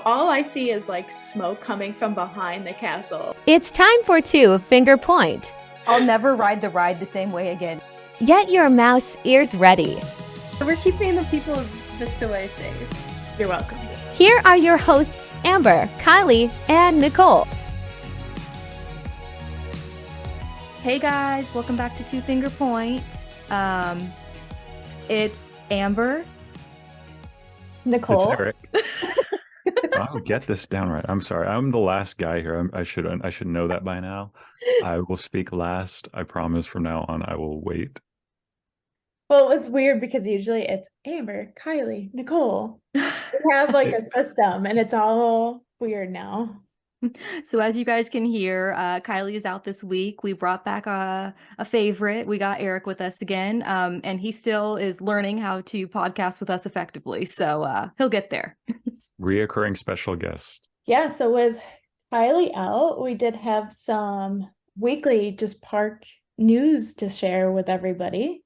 all I see is like smoke coming from behind the castle. It's time for 2 Finger Point. I'll never ride the ride the same way again. Get your mouse ears ready. We're keeping the people of Vistaway safe. You're welcome. Here are your hosts, Amber, Kylie, and Nicole. Hey guys, welcome back to 2 Finger Point. It's Amber, Nicole. It's Eric. I'll get this down right. I'm sorry. I'm the last guy here. I should know that by now. I will speak last. I promise from now on I will wait. Well, it was weird because usually it's Amber, Kylie, Nicole. We have like a system and it's all weird now. So as you guys can hear, Kylie is out this week. We brought back a favorite. We got Eric with us again, and he still is learning how to podcast with us effectively. So he'll get there. Reoccurring special guest. Yeah, so with Kylie out, we did have some weekly just park news to share with everybody.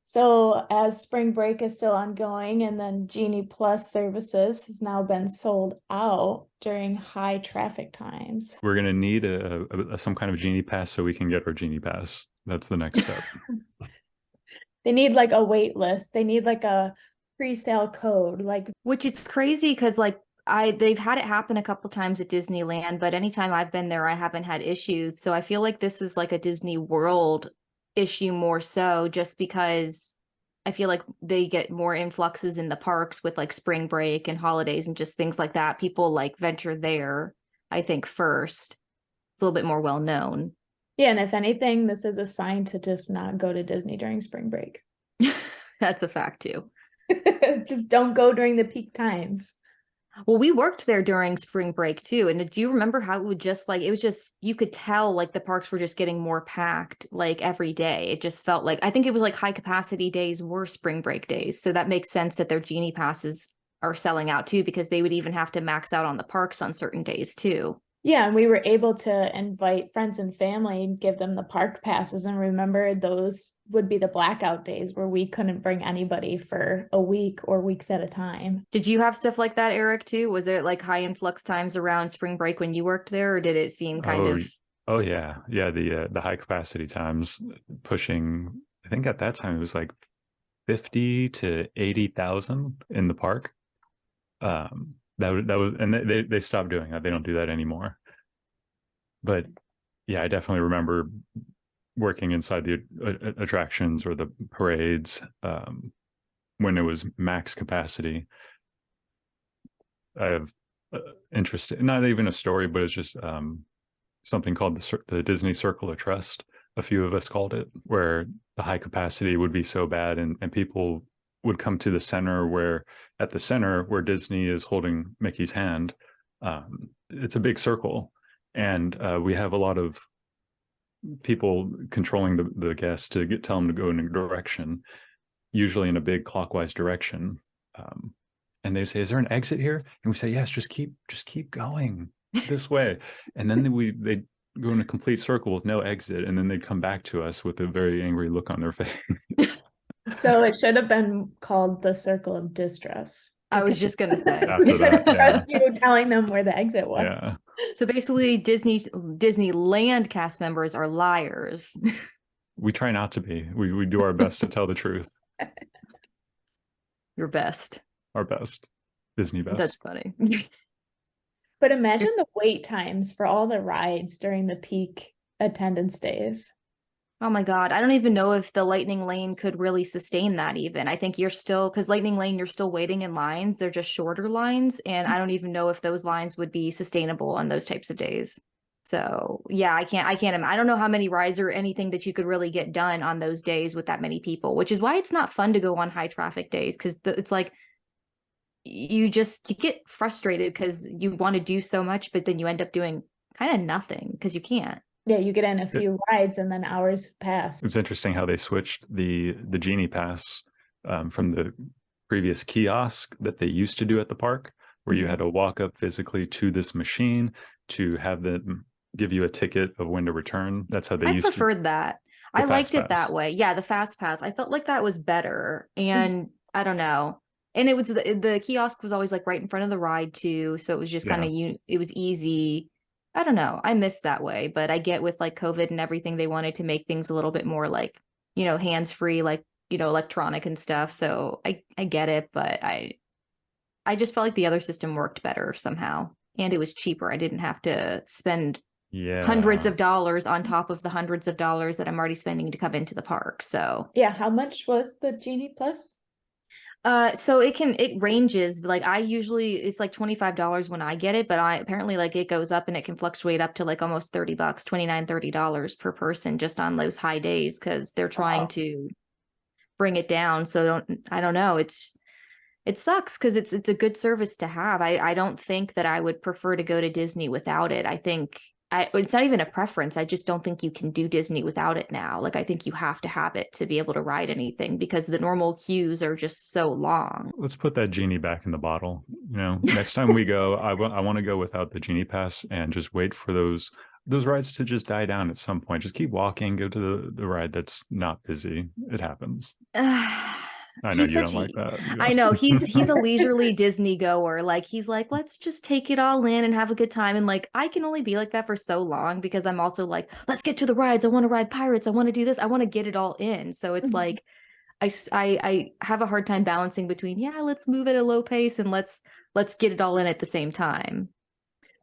So as spring break is still ongoing and then Genie Plus services has now been sold out during high traffic times. We're going to need some kind of Genie Pass so we can get our Genie Pass. That's the next step. They need like a wait list. They need like a pre-sale code. Which it's crazy because they've had it happen a couple times at Disneyland, but anytime I've been there, I haven't had issues. So I feel like this is like a Disney World issue more so, just because I feel like they get more influxes in the parks with like spring break and holidays and just things like that. People like venture there, I think, first. It's a little bit more well known. Yeah, and if anything, this is a sign to just not go to Disney during spring break. That's a fact too. Just don't go during the peak times. Well, we worked there during spring break too. And do you remember how it was just, you could tell like the parks were just getting more packed like every day. It just felt like, I think it was like high capacity days were spring break days. So that makes sense that their Genie passes are selling out too, because they would even have to max out on the parks on certain days too. Yeah, and we were able to invite friends and family and give them the park passes. And remember, those would be the blackout days where we couldn't bring anybody for a week or weeks at a time. Did you have stuff like that, Eric, too? Was there like high influx times around spring break when you worked there, or did it seem kind of... Oh, yeah. Yeah, the high capacity times pushing, I think at that time it was like 50 to 80,000 in the park. That was, and they stopped doing that. They don't do that anymore. But yeah, I definitely remember working inside the attractions or the parades when it was max capacity. I have interesting, not even a story, but it's just something called the Disney Circle of Trust. A few of us called it, where the high capacity would be so bad and people would come to the center where Disney is holding Mickey's hand. It's a big circle, and we have a lot of people controlling the guests to tell them to go in a direction, usually in a big clockwise direction. And they say, "Is there an exit here?" And we say, "Yes, just keep going this way." And then they go in a complete circle with no exit, and then they'd come back to us with a very angry look on their face. So it should have been called the Circle of Distress. I was just going to say. After that, yeah. You telling them where the exit was. Yeah. So basically, Disneyland cast members are liars. We try not to be. We do our best to tell the truth. Your best. Our best. Disney best. That's funny. But imagine the wait times for all the rides during the peak attendance days. Oh my God. I don't even know if the Lightning Lane could really sustain that even. I think because Lightning Lane, you're still waiting in lines. They're just shorter lines. And I don't even know if those lines would be sustainable on those types of days. So yeah, I don't know how many rides or anything that you could really get done on those days with that many people, which is why it's not fun to go on high traffic days. Cause it's like, you get frustrated because you want to do so much, but then you end up doing kind of nothing because you can't. Yeah, you get in a few rides and then hours pass. It's interesting how they switched the Genie Pass from the previous kiosk that they used to do at the park, where you had to walk up physically to this machine to have them give you a ticket of when to return. That's how they used to. I preferred that. I liked it that way. Yeah, the Fast Pass. I felt like that was better. And I don't know. And it was the kiosk was always like right in front of the ride too, so it was just kind Yeah. of it was easy. I don't know. I miss that way, but I get with like COVID and everything, they wanted to make things a little bit more like, hands free, like, electronic and stuff. So I get it, but I just felt like the other system worked better somehow, and it was cheaper. I didn't have to spend hundreds Yeah. of dollars on top of the hundreds of dollars that I'm already spending to come into the park. So Yeah, how much was the Genie Plus? so it ranges. Like I usually it's like $25 when I get it, but I apparently like it goes up and it can fluctuate up to like almost $30, 29, $30 per person just on those high days because they're trying Wow. to bring it down. So I don't know. It sucks because it's a good service to have. I don't think that I would prefer to go to Disney without it. I think it's not even a preference. I just don't think you can do Disney without it now. Like I think you have to have it to be able to ride anything because the normal queues are just so long. Let's put that genie back in the bottle. Next time we go, I want to go without the genie pass and just wait for those rides to just die down at some point. Just keep walking, go to the ride that's not busy. It happens. I know He's you such don't like that. I know he's a leisurely Disney goer. Like he's like, let's just take it all in and have a good time. And like I can only be like that for so long because I'm also like, let's get to the rides. I want to ride pirates. I want to do this. I want to get it all in. So it's like I have a hard time balancing between, yeah, let's move at a low pace and let's get it all in at the same time.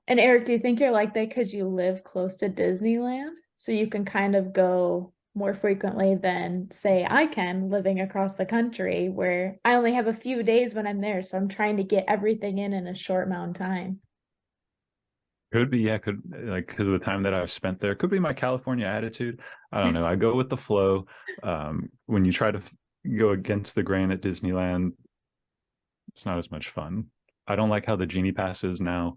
And Eric, do you think you're like that because you live close to Disneyland? So you can kind of go more frequently than, say, I can living across the country where I only have a few days when I'm there. So I'm trying to get everything in a short amount of time. Could be, yeah, could like because of the time that I've spent there. Could be my California attitude. I don't know. I go with the flow. When you try to go against the grain at Disneyland, it's not as much fun. I don't like how the Genie passes now.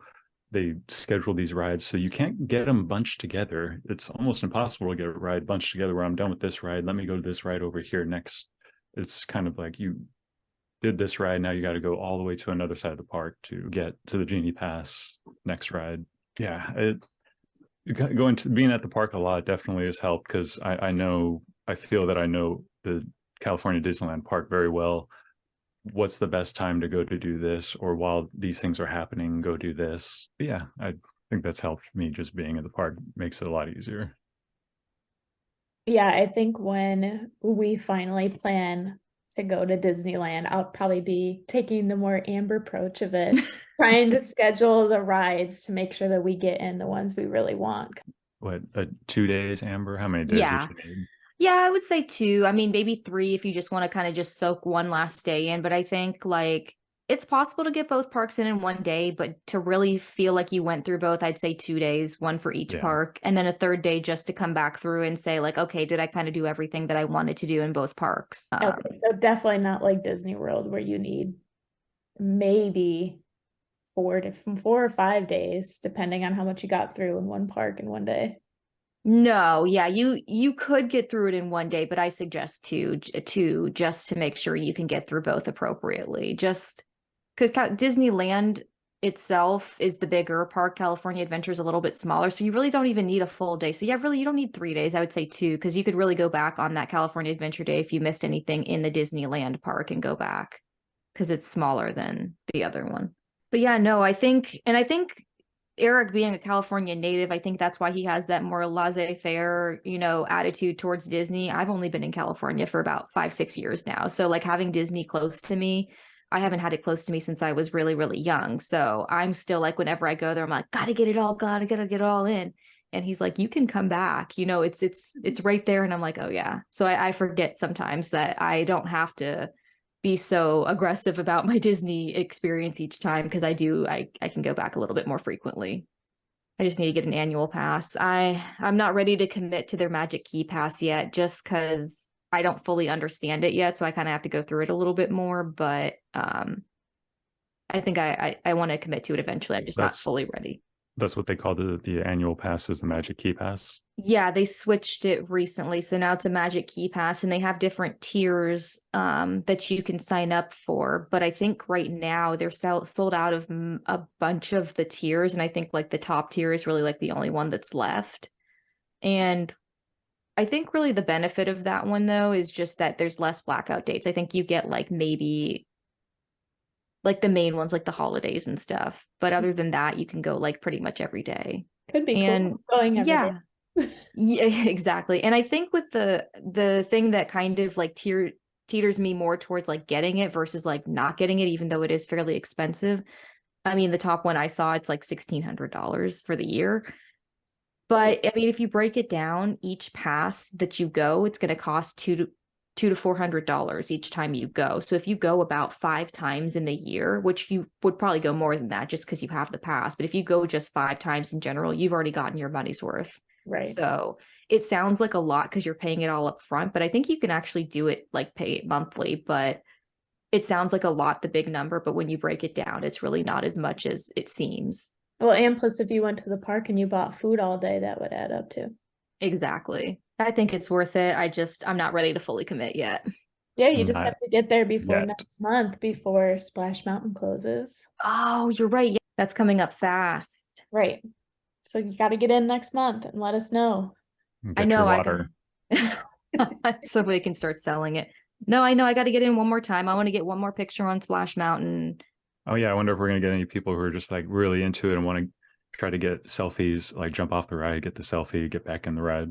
They schedule these rides so you can't get them bunched together. It's almost impossible to get a ride bunched together where I'm done with this ride. Let me go to this ride over here next. It's kind of like you did this ride. Now you got to go all the way to another side of the park to get to the Genie Pass next ride. Yeah, going to being at the park a lot definitely has helped because I feel that I know the California Disneyland Park very well. What's the best time to go to do this, or while these things are happening, go do this. But yeah, I think that's helped me. Just being in the park makes it a lot easier. Yeah, I think when we finally plan to go to Disneyland, I'll probably be taking the more Amber approach of it, trying to schedule the rides to make sure that we get in the ones we really want. What, 2 days, Amber? How many days would Yeah. you need? Yeah, I would say two. I mean, maybe three if you just want to kind of just soak one last day in. But I think like it's possible to get both parks in one day, but to really feel like you went through both, I'd say 2 days, one for each Yeah. park, and then a third day just to come back through and say like, okay, did I kind of do everything that I wanted to do in both parks? Okay, so definitely not like Disney World where you need maybe 4 or 5 days, depending on how much you got through in one park in one day. No, yeah, you could get through it in one day, but I suggest two just to make sure you can get through both appropriately. Just because Disneyland itself is the bigger park, California Adventure is a little bit smaller, so you really don't even need a full day. So yeah, really you don't need 3 days. I would say two because you could really go back on that California Adventure day if you missed anything in the Disneyland park and go back because it's smaller than the other one. But yeah, no, I think Eric being a California native, I think that's why he has that more laissez-faire, attitude towards Disney. I've only been in California for about 5, 6 years now. So like having Disney close to me, I haven't had it close to me since I was really, really young. So I'm still like, whenever I go there, I'm like, gotta get it all in. And he's like, you can come back, it's right there. And I'm like, oh yeah. So I forget sometimes that I don't have to be so aggressive about my Disney experience each time because I can go back a little bit more frequently. I just need to get an annual pass. I'm not ready to commit to their Magic Key Pass yet just because I don't fully understand it yet. So I kind of have to go through it a little bit more. But I think I want to commit to it eventually. I'm just not fully ready. That's what they call the annual pass, is the Magic Key Pass. Yeah, they switched it recently. So now it's a Magic Key Pass and they have different tiers that you can sign up for. But I think right now they're sold out of a bunch of the tiers. And I think like the top tier is really like the only one that's left. And I think really the benefit of that one though is just that there's less blackout dates. I think you get like maybe like the main ones, like the holidays and stuff. But other than that, you can go like pretty much every day. Could be And cool going every day. yeah, yeah, exactly. And I think with the thing that kind of like teeters me more towards like getting it versus like not getting it, even though it is fairly expensive. I mean, the top one I saw, it's like $1,600 for the year. But I mean, if you break it down, each pass that you go, it's going to cost two to $400 each time you go. So if you go about 5 times in the year, which you would probably go more than that just because you have the pass, but if you go just 5 times in general, you've already gotten your money's worth. Right. So it sounds like a lot because you're paying it all up front, but I think you can actually do it like pay it monthly. But it sounds like a lot, the big number, but when you break it down, it's really not as much as it seems. Well, and plus if you went to the park and you bought food all day, that would add up too. Exactly. I think it's worth it. I'm not ready to fully commit yet. Yeah, you just Not have to get there before yet. next month, before Splash Mountain closes. Oh, you're right. Yeah, that's coming up fast. Right. So you got to get in next month and let us know. I Get your know water. so they can start selling it. No, I know I got to get in one more time. I want to get one more picture on Splash Mountain. Oh yeah, I wonder if we're gonna get any people who are just like really into it and want to try to get selfies, like jump off the ride, get the selfie, get back in the ride.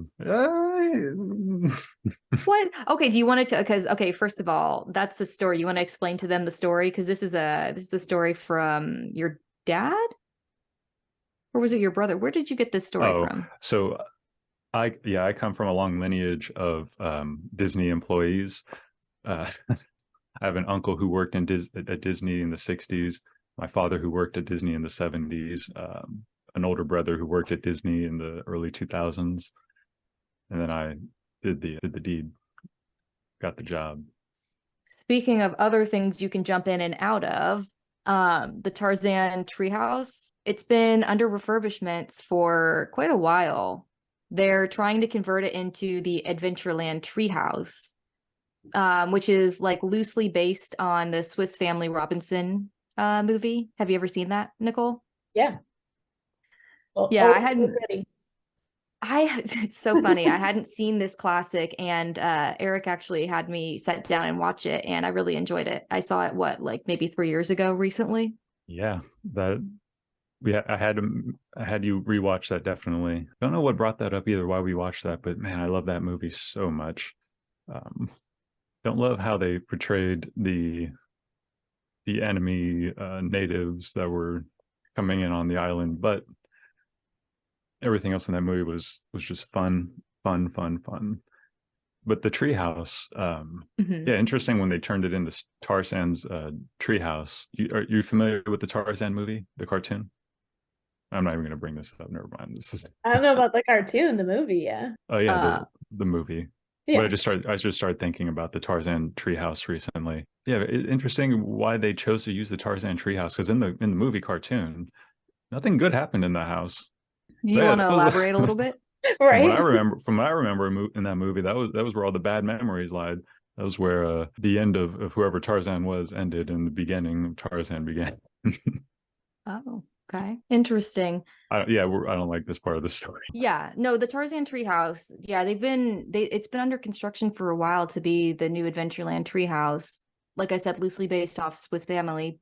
What? Okay, do you want to? Because okay, first of all, that's the story. You want to explain to them the story because this is a story from your dad, or was it your brother? Where did you get this story from? So I come from a long lineage of Disney employees. I have an uncle who worked at Disney in the 60s, my father who worked at Disney in the 70s, an older brother who worked at Disney in the early 2000s. And then I did the deed, got the job. Speaking of other things you can jump in and out of, the Tarzan Treehouse, it's been under refurbishments for quite a while. They're trying to convert it into the Adventureland Treehouse, which is like loosely based on the Swiss Family Robinson movie. Have you ever seen that, Nicole? Yeah. Well, Yeah, I we're hadn't. ready. It's so funny. I hadn't seen this classic, and Eric actually had me sit down and watch it, and I really enjoyed it. I saw it like maybe 3 years ago recently. Yeah, I had you rewatch that definitely. Don't know what brought that up either, why we watched that, but man, I love that movie so much. Don't love how they portrayed the enemy natives that were coming in on the island, but everything else in that movie was just fun. But the treehouse, yeah, interesting when they turned it into Tarzan's treehouse. Are you familiar with the Tarzan movie, the cartoon? I'm not even going to bring this up. Never mind. I don't know about the cartoon, the movie, yeah. Oh yeah, the movie. Yeah. But I just started thinking about the Tarzan treehouse recently. Yeah, interesting why they chose to use the Tarzan treehouse, because in the movie cartoon, nothing good happened in the house. Do you want to elaborate a little bit? Right. From what I remember in that movie, that was where all the bad memories lied. That was where the end of whoever Tarzan was ended, and the beginning of Tarzan began. Oh, okay, interesting. I don't like this part of the story. Yeah, no, the Tarzan Treehouse. Yeah, it's been under construction for a while to be the new Adventureland Treehouse. Like I said, loosely based off Swiss Family.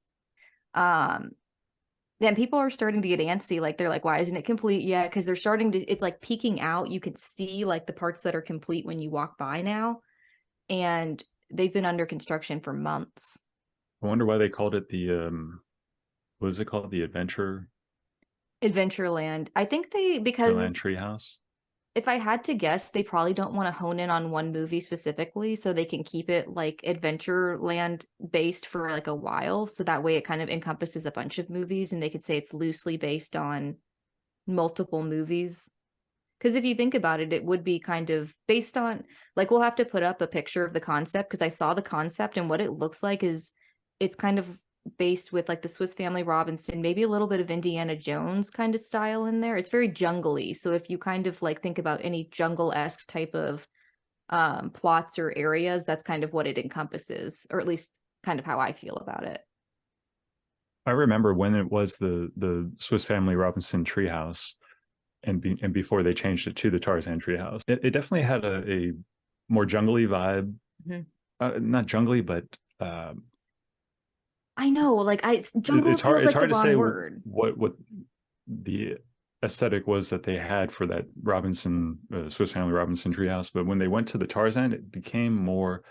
Then people are starting to get antsy. Like they're like, why isn't it complete yet? Because they're starting to, it's like peeking out. You can see like the parts that are complete when you walk by now. And they've been under construction for months. I wonder why they called it the what is it called? The Adventureland. I think because Adventureland Treehouse. If I had to guess, they probably don't want to hone in on one movie specifically, so they can keep it like Adventureland based for like a while. So that way it kind of encompasses a bunch of movies, and they could say it's loosely based on multiple movies. Because if you think about it, it would be kind of based on, like, we'll have to put up a picture of the concept, because I saw the concept, and what it looks like is it's kind of based with like the Swiss Family Robinson, maybe a little bit of Indiana Jones kind of style in there. It's very jungly. So if you kind of like think about any jungle-esque type of plots or areas, that's kind of what it encompasses, or at least kind of how I feel about it. I remember when it was the Swiss Family Robinson Treehouse, and before they changed it to the Tarzan Treehouse, it definitely had a more jungly vibe. Not jungly, but I know, like jungle feels It's like the hard to wrong say word. what the aesthetic was that they had for that Robinson Swiss Family Robinson treehouse, but when they went to the Tarzan, it became more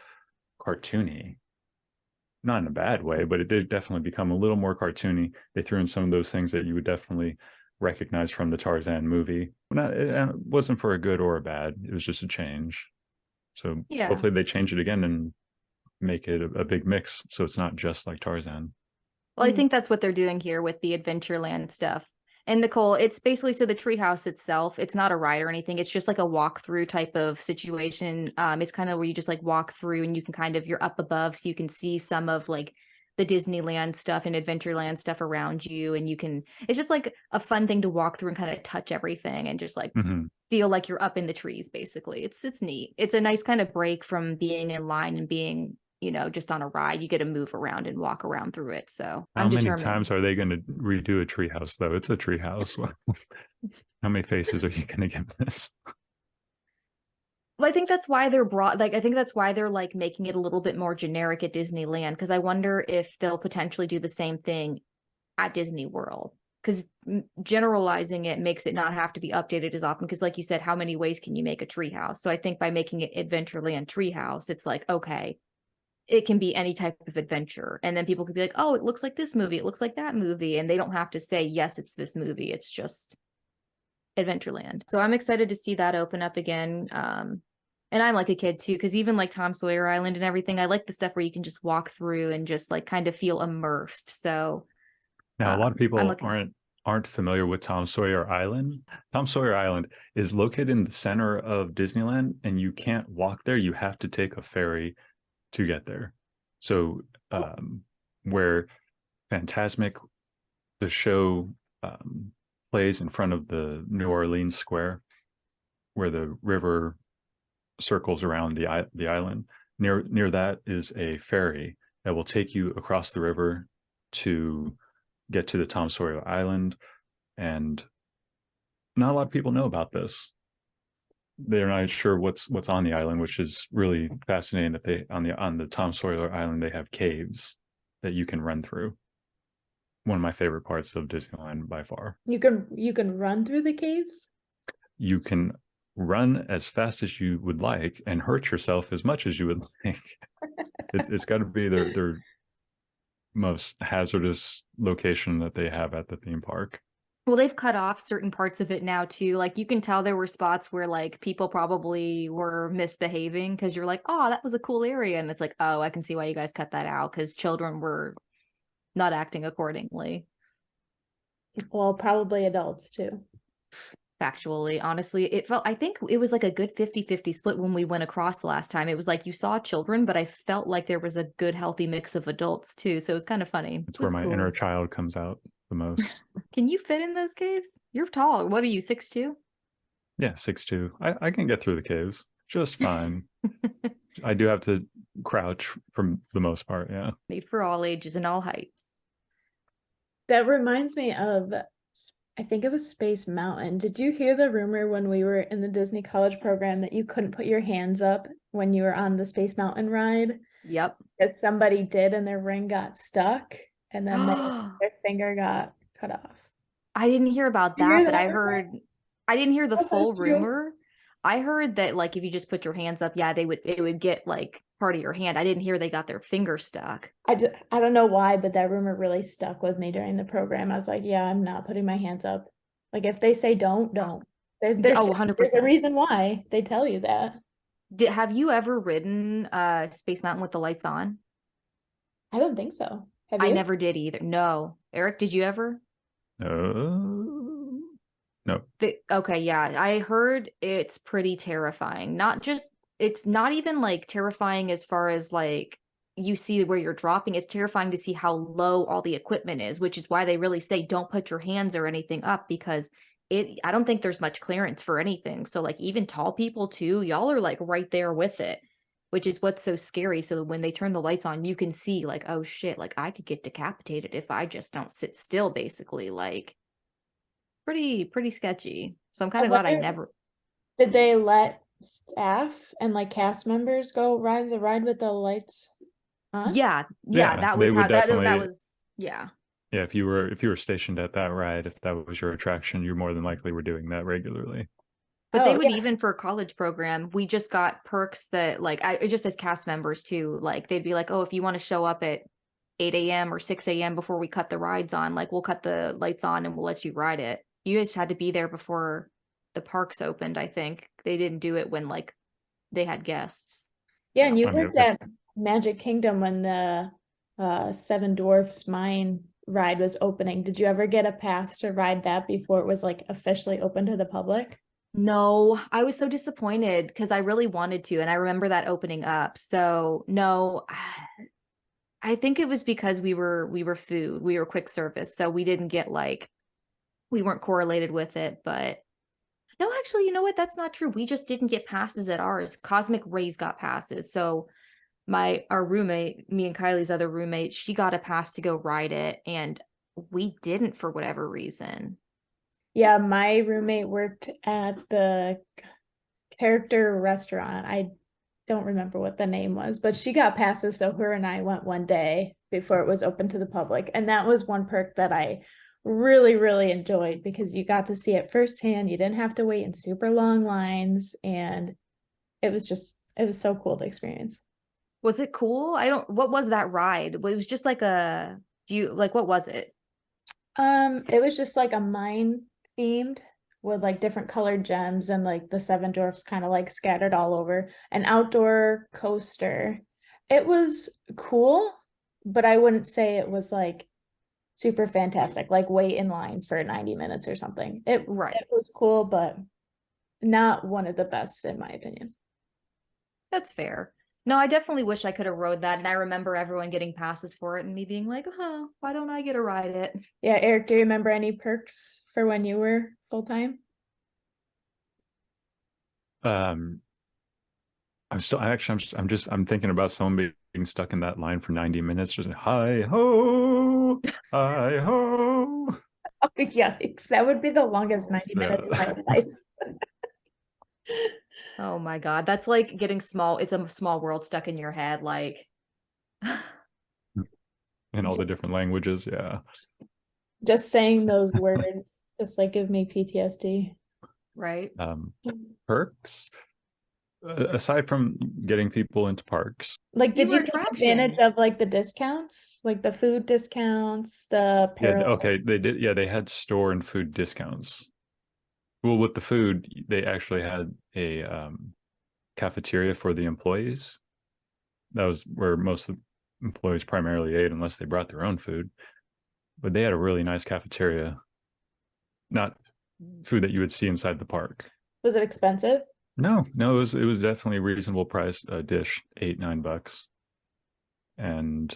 cartoony. Not in a bad way, but it did definitely become a little more cartoony. They threw in some of those things that you would definitely recognize from the Tarzan movie. It wasn't for a good or a bad. It was just a change. So Yeah. hopefully they change it again and make it a big mix, so it's not just like Tarzan. Well, I think that's what they're doing here with the Adventureland stuff. And Nicole, it's basically to the treehouse itself. It's not a ride or anything. It's just like a walkthrough type of situation. It's kind of where you just like walk through and you can kind of you're up above, so you can see some of like the Disneyland stuff and Adventureland stuff around you, and you can. It's just like a fun thing to walk through and kind of touch everything and just like feel like you're up in the trees. Basically, it's neat. It's a nice kind of break from being in line and being just on a ride. You get to move around and walk around through it. So How I'm many determined. times are they going to redo a treehouse, though? It's a treehouse. How many faces are you going to give this? Well, I think that's why they're brought like I think that's why they're like making it a little bit more generic at Disneyland, because I wonder if they'll potentially do the same thing at Disney World. Because generalizing it makes it not have to be updated as often. Because, like you said, how many ways can you make a treehouse? So I think by making it Adventureland Treehouse, it's like, okay, it can be any type of adventure. And then people could be like, oh, it looks like this movie. It looks like that movie. And they don't have to say, yes, it's this movie. It's just Adventureland. So I'm excited to see that open up again. And I'm like a kid too, because even like Tom Sawyer Island and everything, I like the stuff where you can just walk through and just like kind of feel immersed. So Now, a lot of I'm people looking. aren't familiar with Tom Sawyer Island. Tom Sawyer Island is located in the center of Disneyland, and you can't walk there. You have to take a ferry to get there. So, where Fantasmic, the show, plays in front of the New Orleans Square, where the river circles around the island. Near that is a ferry that will take you across the river to get to the Tom Sawyer Island. And not a lot of people know about this. They're not sure what's on the island, which is really fascinating. That they on the Tom Sawyer Island they have caves that you can run through. One of my favorite parts of Disneyland by far. You can run through the caves? You can run as fast as you would like and hurt yourself as much as you would like. It's got to be their most hazardous location that they have at the theme park. Well, they've cut off certain parts of it now too. Like you can tell there were spots where like people probably were misbehaving, because you're like, oh, that was a cool area. And it's like, oh, I can see why you guys cut that out, because children were not acting accordingly. Well, probably adults too. Factually, honestly, I think it was like a good 50-50 split when we went across the last time. It was like you saw children, but I felt like there was a good healthy mix of adults too. So it was kind of funny. It's It was where my cool. inner child comes out the most. Can you fit in those caves? You're tall. What are you, 6'2"? Yeah, 6'2". I can get through the caves just fine. I do have to crouch for the most part. Yeah. Made for all ages and all heights. That reminds me of, I think it was Space Mountain. Did you hear the rumor when we were in the Disney College program that you couldn't put your hands up when you were on the Space Mountain ride? Yep. Because somebody did and their ring got stuck and then their finger got cut off. I didn't hear about You hear that, but that? I didn't hear the That's full true. rumor. I heard that like if you just put your hands up, yeah, it would get like part of your hand. I didn't hear they got their finger stuck. I don't know why, but that rumor really stuck with me during the program. I was like, yeah, I'm not putting my hands up. Like if they say don't. There's Oh, a 100%. reason why they tell you that. Have you ever ridden Space Mountain with the lights on? I don't think so. Have I you? never did either. No. Eric, did you ever? No. Okay, yeah. I heard it's pretty terrifying. It's not even like terrifying as far as like you see where you're dropping. It's terrifying to see how low all the equipment is, which is why they really say don't put your hands or anything up, because I don't think there's much clearance for anything. So like even tall people too, y'all are like right there with it, which is what's so scary. So when they turn the lights on, you can see like, oh shit, like I could get decapitated if I just don't sit still, basically. Like pretty sketchy. So I'm kind I of glad I wonder, never. did they let staff and like cast members go ride the ride with the lights Huh? Yeah, Yeah, that they was would how that definitely. was, yeah. Yeah, if you were stationed at that ride, if that was your attraction, you more than likely were doing that regularly. But they Oh, would yeah. even for college program, we just got perks that like just as cast members too, like they'd be like, oh, if you want to show up at 8 a.m. or 6 a.m. before we cut the rides on, like we'll cut the lights on and we'll let you ride it. You just had to be there before the parks opened, I think. They didn't do it when like they had guests. Yeah, and you I mean, worked at Magic Kingdom when the Seven Dwarfs Mine ride was opening. Did you ever get a pass to ride that before it was like officially open to the public? No, I was so disappointed because I really wanted to, and I remember that opening up. So no, I think it was because we were food, we were quick service, so we didn't get like we weren't correlated with it. But no, actually, you know what? That's not true. We just didn't get passes at ours. Cosmic Rays got passes. So our roommate, me and Kylie's other roommate, she got a pass to go ride it, and we didn't for whatever reason. Yeah, my roommate worked at the character restaurant. I don't remember what the name was, but she got passes, so her and I went one day before it was open to the public. And that was one perk that I really, really enjoyed because you got to see it firsthand. You didn't have to wait in super long lines, and it was so cool to experience. Was it cool? What was that ride? It was just like what was it? It was just like a mine themed with like different colored gems and like the seven dwarfs kind of like scattered all over an outdoor coaster. It was cool, but I wouldn't say it was like super fantastic, like wait in line for 90 minutes or something. It Right. was cool, but not one of the best in my opinion. That's fair. No, I definitely wish I could have rode that. And I remember everyone getting passes for it and me being like, huh, why don't I get to ride it? Yeah, Eric, do you remember any perks for when you were full time? um, I'm thinking about someone being stuck in that line for 90 minutes, just hi ho. Oh, yikes. That would be the longest 90 minutes of Yeah. my life. Oh my God. That's like getting small. It's a small world stuck in your head. Like, In all the Just different languages, yeah. just saying those words just like give me PTSD. right. Um, Perks, aside from getting people into parks. Like, did Fewer you take advantage attractions. of like the discounts, like the food discounts, the Yeah, apparel? okay, they did. Yeah, they had store and food discounts. Well, with the food, they actually had a cafeteria for the employees. That was where most of the employees primarily ate, unless they brought their own food. But they had a really nice cafeteria, not food that you would see inside the park. Was it expensive? No, no, it was definitely a reasonable price dish, $8-9, and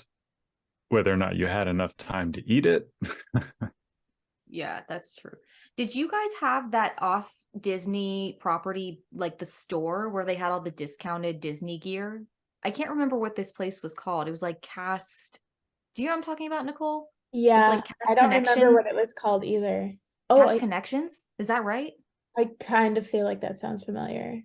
whether or not you had enough time to eat it. Yeah, that's true. Did you guys have that off Disney property, like the store where they had all the discounted Disney gear? I can't remember what this place was called. It was like Cast. Do you know what I'm talking about, Nicole? It was Yeah, like I Cast don't remember what Connections. it was called either. Oh, Cast Connections? Is that right? I kind of feel like that sounds familiar.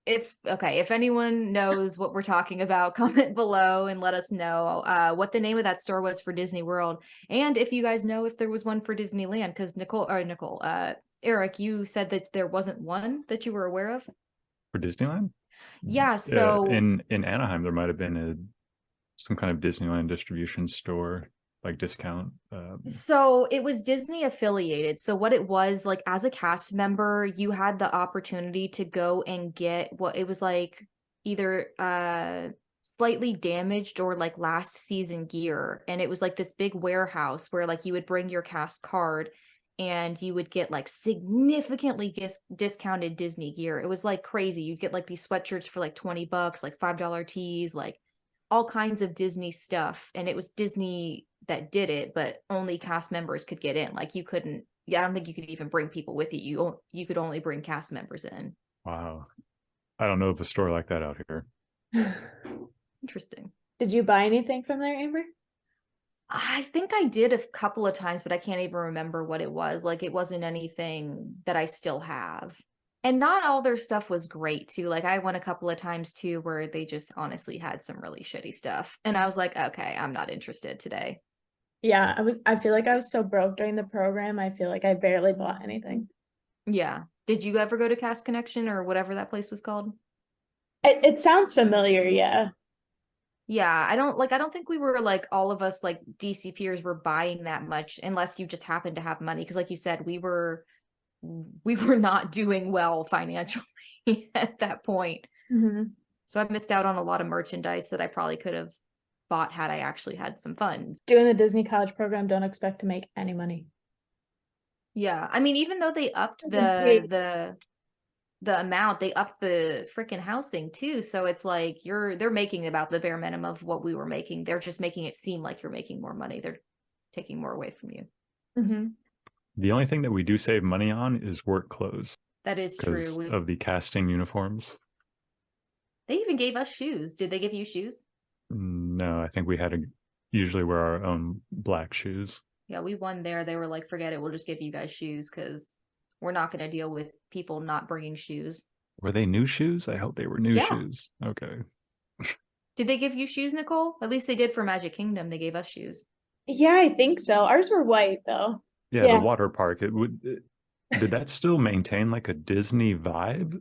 If anyone knows what we're talking about, comment below and let us know what the name of that store was for Disney World, and if you guys know if there was one for Disneyland. Because Eric, you said that there wasn't one that you were aware of. For Disneyland. Yeah, so In Anaheim, there might have been some kind of Disneyland distribution store, like discount. So it was Disney affiliated. So what it was, like, as a cast member, you had the opportunity to go and get what it was like, either slightly damaged or like last season gear. And it was like this big warehouse where like you would bring your cast card and you would get like significantly discounted Disney gear. It was like crazy. You'd get like these sweatshirts for like $20, like $5 tees, like all kinds of Disney stuff. And it was Disney that did it, but only cast members could get in. Like you couldn't, yeah, I don't think you could even bring people with you. You could only bring cast members in. Wow, I don't know of a store like that out here. Interesting. Did you buy anything from there, Amber? I think I did a couple of times, but I can't even remember what it was. Like it wasn't anything that I still have. And not all their stuff was great too. Like I went a couple of times too where they just honestly had some really shitty stuff. And I was like, okay, I'm not interested today. Yeah, I feel like I was so broke during the program. I feel like I barely bought anything. Yeah. Did you ever go to Cast Connection or whatever that place was called? It sounds familiar, yeah. Yeah, I don't think we were like all of us like DC peers were buying that much unless you just happened to have money. Because like you said, we were not doing well financially at that point. Mm-hmm. So I missed out on a lot of merchandise that I probably could have bought had I actually had some funds. Doing the Disney college program, don't expect to make any money. Yeah. I mean, even though they upped Wait. the amount, they upped the freaking housing too. So it's like they're making about the bare minimum of what we were making. They're just making it seem like you're making more money. They're taking more away from you. Mm-hmm. The only thing that we do save money on is work clothes That is because true. of the casting uniforms. They even gave us shoes. Did they give you shoes? No, I think we had to usually wear our own black shoes. Yeah, we won there. They were like, forget it. We'll just give you guys shoes because we're not going to deal with people not bringing shoes. Were they new shoes? I hope they were new Yeah. shoes. Okay. Did they give you shoes, Nicole? At least they did for Magic Kingdom. They gave us shoes. Yeah, I think so. Ours were white though. Yeah, the Yeah. water park. Did that still maintain like a Disney vibe?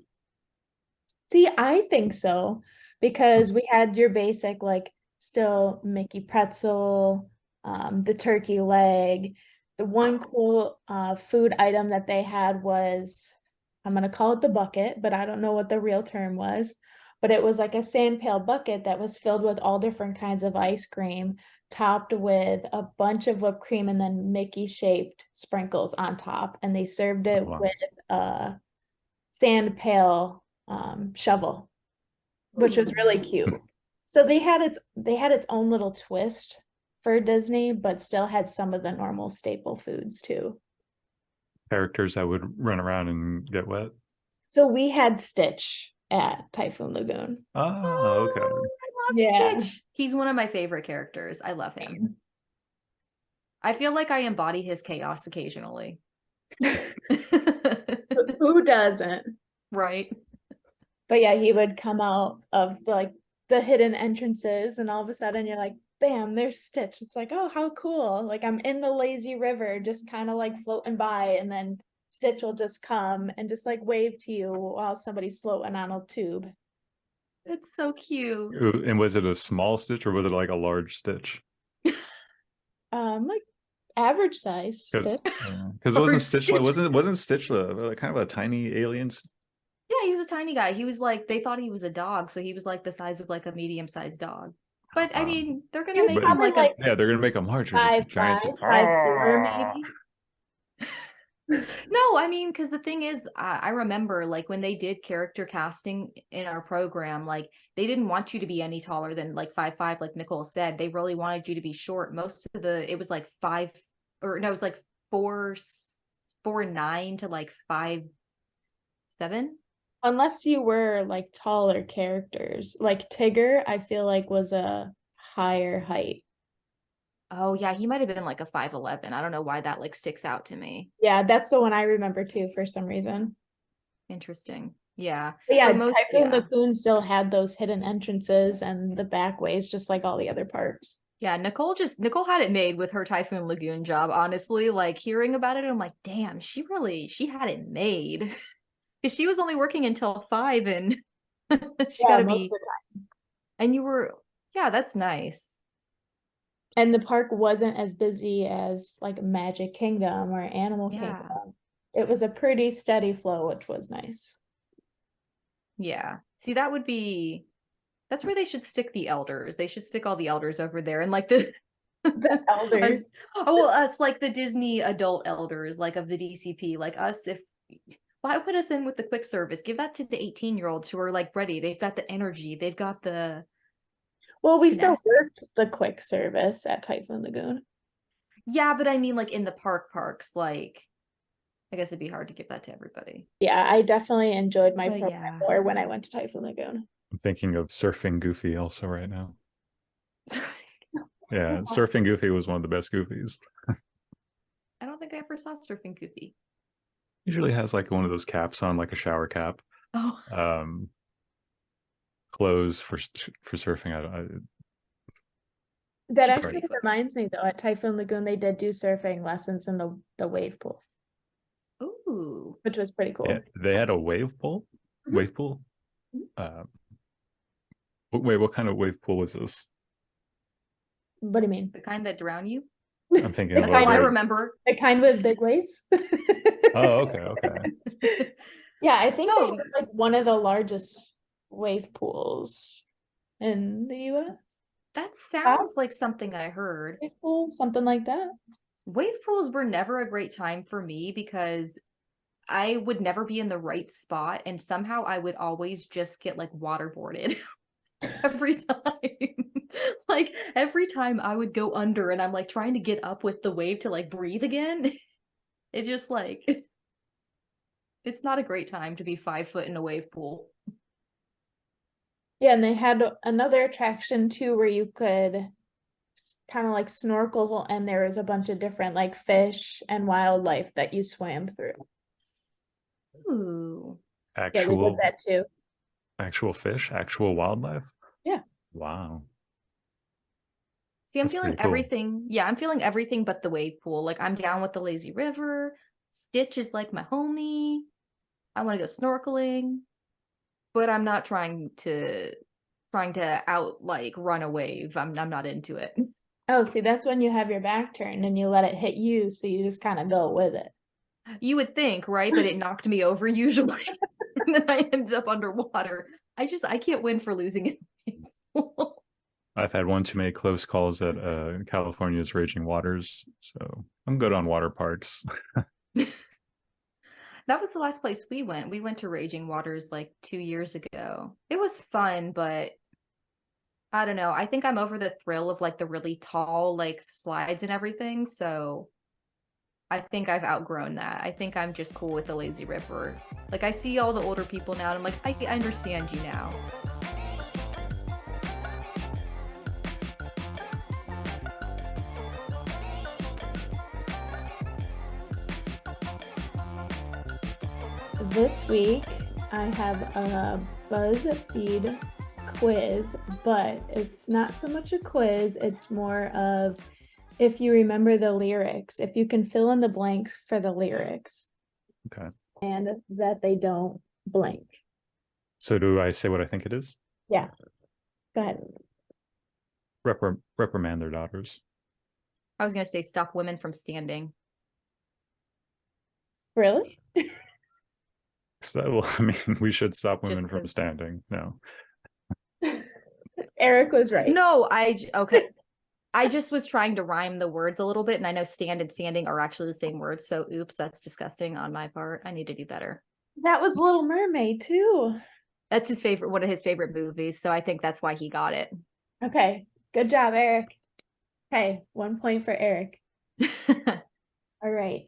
See, I think so because we had your basic like still Mickey pretzel, the turkey leg. The one cool food item that they had was, I'm gonna call it the bucket, but I don't know what the real term was. But it was like a sand pail bucket that was filled with all different kinds of ice cream, topped with a bunch of whipped cream and then Mickey shaped sprinkles on top. And they served Oh, it wow. with sand pail shovel, which was really cute. So they had its own little twist for Disney, but still had some of the normal staple foods too. Characters that would run around and get wet. So we had Stitch at Typhoon Lagoon. Oh, okay. Oh, I love Yeah. Stitch. He's one of my favorite characters. I love him. I feel like I embody his chaos occasionally. Who doesn't? Right. But yeah, he would come out of the hidden entrances, and all of a sudden you're like, bam, there's Stitch. It's like, oh, how cool. Like I'm in the lazy river, just kind of like floating by, and then Stitch will just come and just like wave to you while somebody's floating on a tube. It's so cute. And was it a small Stitch or was it like a large Stitch? Like average size Stitch. Because Or wasn't Stitch like Stitch. wasn't Stitch the kind of a tiny alien? Yeah, he was a tiny guy. He was like, they thought he was a dog, so he was like the size of like a medium-sized dog. But I mean, they're He gonna was make him probably like a like Yeah, they're gonna make him larger. It's a 5'5", giant. 5'4", maybe. No, I mean, because the thing is, I remember like when they did character casting in our program, like they didn't want you to be any taller than like 5'5", like Nicole said. They really wanted you to be short. Most of it was like five, or no, it was like 4'9" to like 5'7". Unless you were like taller characters. Like Tigger, I feel like was a higher height. Oh yeah, he might have been like a 5'11". I don't know why that like sticks out to me. Yeah, that's the one I remember too for some reason. Interesting. Yeah. But yeah, For most, Typhoon yeah. Lagoon still had those hidden entrances and the back ways, just like all the other parks. Yeah, Nicole had it made with her Typhoon Lagoon job, honestly. Like hearing about it, I'm like, damn, she had it made. Because she was only working until 5 and she Yeah, gotta most of be, the time. and you were, yeah, that's nice. And the park wasn't as busy as like Magic Kingdom or Animal Yeah. Kingdom. It was a pretty steady flow, which was nice. Yeah. See, that's where they should stick the elders. They should stick all the elders over there and like the The elders. us like the Disney adult elders, like of the DCP, like us. If why put us in with the quick service? Give that to the 18-year-olds who are like ready. They've got the energy. They've got the Well, we still tenacity. worked the quick service at Typhoon Lagoon. Yeah, but I mean, like in the parks, like I guess it'd be hard to give that to everybody. Yeah, I definitely enjoyed my But program yeah. more when I went to Typhoon Lagoon. I'm thinking of Surfing Goofy also right now. Yeah, Surfing Goofy was one of the best Goofies. I don't think I ever saw Surfing Goofy. Usually has like one of those caps on, like a shower cap. Oh, Clothes for surfing. That It's actually pretty fun. reminds me though, at Typhoon Lagoon they did do surfing lessons in the wave pool, Ooh. which was pretty Yeah, cool. they had a wave pool. Mhm. Wave pool. Wait, what kind of wave pool is this? What do you mean? The kind that drown you? I'm thinking of That's a all I very. remember. The kind with big waves? Oh, okay. Yeah, I think they No, have like one of the largest wave pools in the US. that sounds like something I heard. Wave pool, something like that. Wave pools were never a great time for me because I would never be in the right spot, and somehow I would always just get like waterboarded every time. Like every time I would go under and I'm like trying to get up with the wave to like breathe again. It's just like it's not a great time to be 5 foot in a wave pool. Yeah, and they had another attraction too where you could kind of like snorkel, and there was a bunch of different like fish and wildlife that you swam through. Ooh. Yeah, they did that too. Actual fish, actual wildlife. Yeah. Wow. See, I'm That's feeling pretty cool. everything. Yeah, I'm feeling everything but the wave pool. Like I'm down with the lazy river. Stitch is like my homie. I want to go snorkeling, but I'm not trying to out like run a wave. I'm not into it. Oh, see, that's when you have your back turned and you let it hit you, so you just kind of go with it. You would think, right? But it knocked me over usually. And then I ended up underwater. I can't win for losing it. I've had one too many close calls at California's Raging Waters, so I'm good on water parks. That was the last place we went. We went to Raging Waters like 2 years ago. It was fun, but I don't know. I think I'm over the thrill of like the really tall like slides and everything. So I think I've outgrown that. I think I'm just cool with the lazy river. Like I see all the older people now and I'm like, I understand you now. This week, I have a BuzzFeed quiz, but it's not so much a quiz, it's more of if you remember the lyrics, if you can fill in the blanks for the lyrics. Okay. And that they don't blank. So do I say what I think it is? Yeah. Go ahead. Reprimand their daughters. I was gonna say stop women from standing. Really? So, I mean, we should stop women Just from 'cause- standing. No. Eric was right. No, okay. I just was trying to rhyme the words a little bit, and I know stand and standing are actually the same words. So oops, that's disgusting on my part. I need to do better. That was Little Mermaid too. That's one of his favorite movies, so I think that's why he got it. Okay. Good job, Eric. Okay, 1 point for Eric. All right.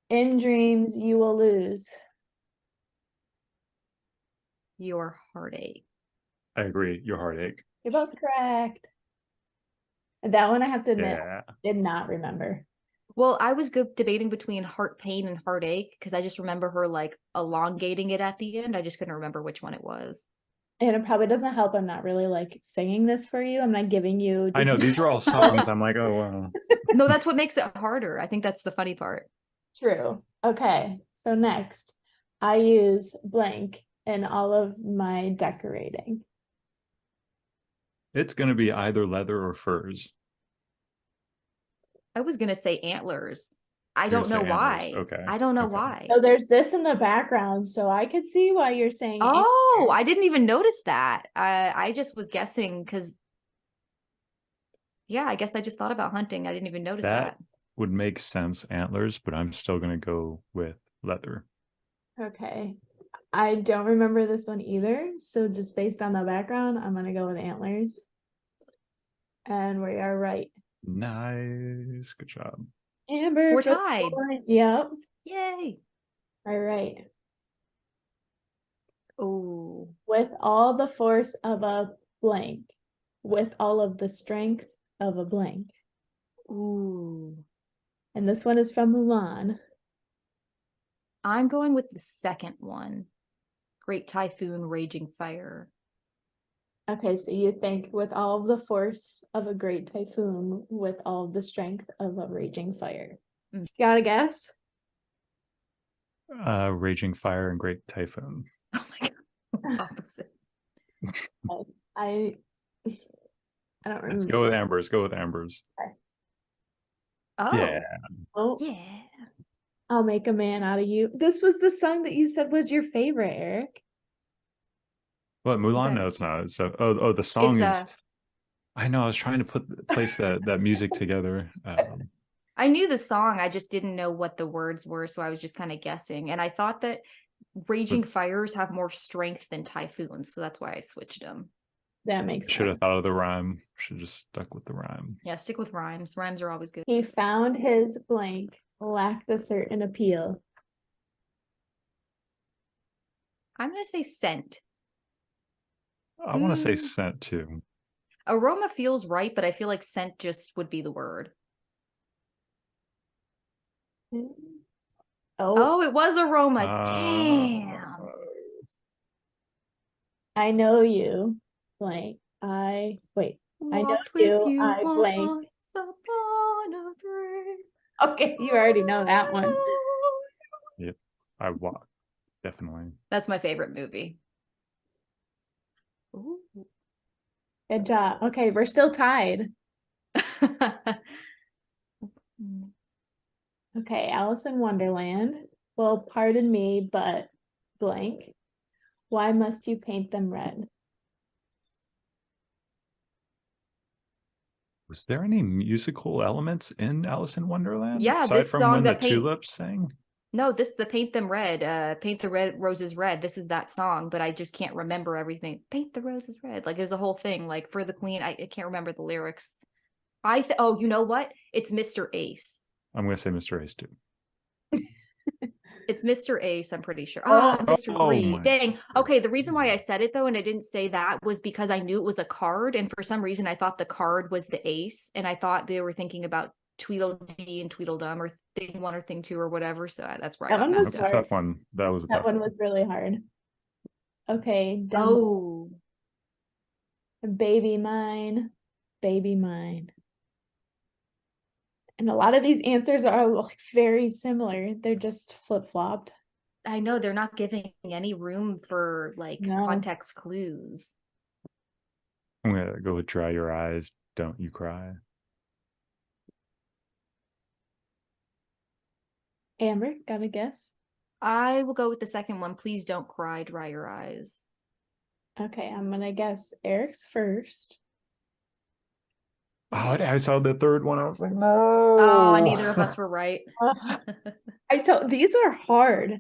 In dreams you will lose. Your heartache. I agree. Your heartache. You're both correct. That one I have to admit, Yeah. I did not remember. Well, I was debating between heart pain and heartache because I just remember her like elongating it at the end. I just couldn't remember which one it was. And it probably doesn't help. I'm not really like singing this for you. I'm not giving you. I know these are all songs. I'm like, oh wow. No, that's what makes it harder. I think that's the funny part. True. Okay. So next, I use blank in all of my decorating. It's gonna be either leather or furs. I was gonna say antlers. I You're don't know gonna say why. antlers. Okay. I don't know Okay. why. So there's this in the background, so I could see why you're saying. Oh, I didn't even notice that. I just was guessing because, yeah, I guess I just thought about hunting. I didn't even notice that. Would make sense, antlers, but I'm still gonna go with leather. Okay. I don't remember this one either, so just based on the background, I'm gonna go with antlers. And we are right. Nice. Good job. Amber, We're for the tied. point. Yep. Yay. All right. Oh, With all the force of a blank, with all of the strength of a blank. ooh. And this one is from Mulan. I'm going with the second one. Great Typhoon, Raging Fire. Okay, so you think with all of the force of a great typhoon, with all of the strength of a raging fire. Mm. Got a guess? Raging Fire and Great Typhoon. Oh my god. Opposite. I don't remember. Let's go with Amber's. Go with Amber's. Oh. Yeah. Oh, Yeah. I'll make a man out of you. This was the song that you said was your favorite, Eric. What, Mulan? Okay. No, it's not. So, the song It's is. I know. I was trying to place that music together. I knew the song, I just didn't know what the words were, so I was just kind of guessing. And I thought that Raging Fires have more strength than Typhoons, so that's why I switched them. That makes Should have sense. thought of the rhyme. Should have just stuck with the rhyme. Yeah, stick with rhymes. Rhymes are always good. He found his blank, lacked a certain appeal. I'm gonna say scent. I want to say scent too. Aroma feels right, but I feel like scent just would be the word. Oh, it was aroma. Damn. I know you. Blank. I know Walked you. with you I blank. once upon a dream. Okay, you already know that one. Yep. I walk. Definitely. That's my favorite movie. Ooh. Good job. Okay, we're still tied. Okay, Alice in Wonderland. Well, pardon me, but blank. Why must you paint them red? Was there any musical elements in Alice in Wonderland? Yeah, aside this from song when the that paint tulips sang? No, this the Paint Them Red, Paint the Red Roses Red. This is that song, but I just can't remember everything. Paint the roses red. Like it was a whole thing. Like for the Queen, I can't remember the lyrics. Oh, you know what? It's Mr. Ace. I'm gonna say Mr. Ace too. It's Mr. Ace, I'm pretty sure. Oh, Mr. oh Green. my Dang. Okay, the reason why I said it though, and I didn't say that, was because I knew it was a card, and for some reason I thought the card was the ace, and I thought they were thinking about Tweedledee and Tweedledum or Thing One or Thing Two or whatever. So that's where I that got one was messed That's a up. tough one. That was a That tough one one. was really hard. Okay, done. Oh, Baby mine, baby mine. And a lot of these answers are like very similar. They're just flip-flopped. I know they're not giving any room for like No. context clues. I'm gonna go with Dry Your Eyes, Don't You Cry. Amber, got a guess? I will go with the second one. Please don't cry, dry your eyes. Okay, I'm gonna guess Eric's first. Oh, I saw the third one. I was like, no. Oh, neither of us were right. These are hard.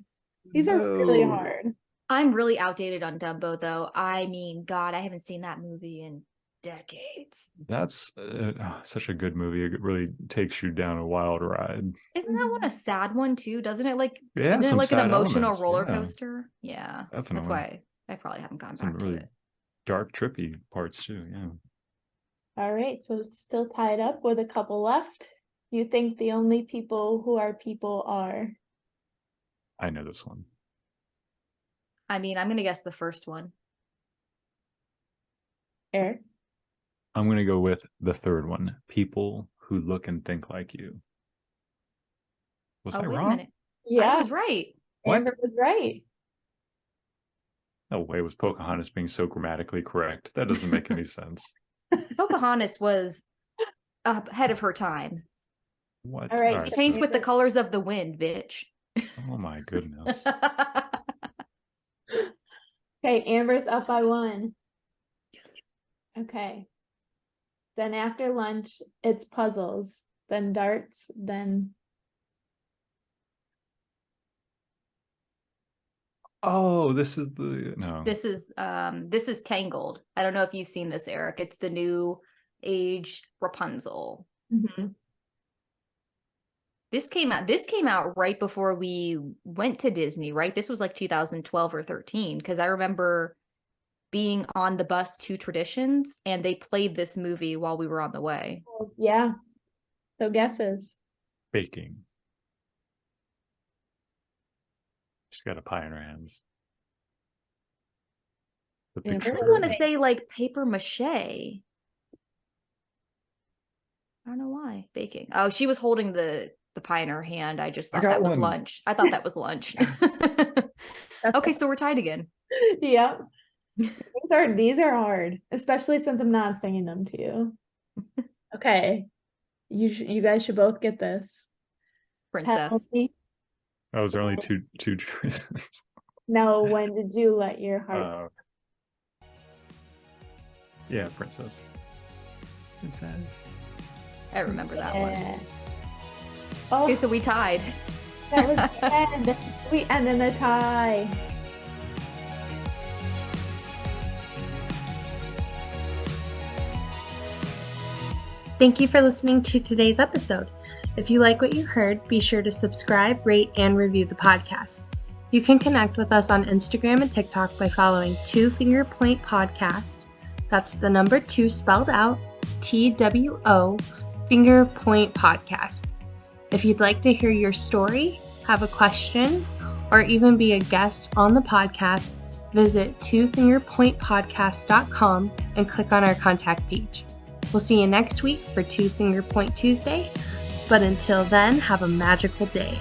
These are really No. hard. I'm really outdated on Dumbo, though. I mean, God, I haven't seen that movie in decades. That's such a good movie. It really takes you down a wild ride. Isn't that one a sad one too? Doesn't it like? Yeah, Isn't it some like an sad emotional elements, roller yeah. coaster? Yeah, that's Definitely. why I probably haven't gone Some back to really it. dark, trippy parts too. Yeah. All right, so it's still tied up with a couple left. You think the only people who are people are? I know this one. I mean, I'm gonna guess the first one. Eric? I'm gonna go with the third one. People who look and think like you. Was I Wait wrong? a minute. Yeah, I was right. What? Amber was right. No way was Pocahontas being so grammatically correct. That doesn't make any sense. Pocahontas was ahead of her time. What? All right, All right, She paints so- with the colors of the wind, bitch. oh my goodness. Okay, Amber's up by 1. Yes. Okay. Then after lunch, it's puzzles, then darts, then Oh, this is the no. This is Tangled. I don't know if you've seen this, Eric. It's the new age Rapunzel. This came out right before we went to Disney, right? This was like 2012 or 13, because I remember being on the bus to Traditions and they played this movie while we were on the way. yeah. So guesses. Baking. She's got a pie in her hands. The Yeah, picture. I want to say like paper mache. I don't know why. Baking. Oh, she was holding the pie in her hand. I just I thought got that was one. lunch. I thought that was lunch. Okay, so we're tied again. Yep. These are hard, especially since I'm not singing them to you. Okay. You guys should both get this. Princess. Tell me. Oh, was there only two choices? No, when did you let your heart? Yeah, princess. Princess. I remember that one. Yeah. Oh, Okay, so we tied. that was the end. We end in a tie. Thank you for listening to today's episode. If you like what you heard, be sure to subscribe, rate, and review the podcast. You can connect with us on Instagram and TikTok by following 2 Finger Point Podcast. That's the number 2 spelled out, TWO, Finger Point Podcast. If you'd like to hear your story, have a question, or even be a guest on the podcast, visit twofingerpointpodcast.com and click on our contact page. We'll see you next week for 2 Finger Point Tuesday, but until then, have a magical day.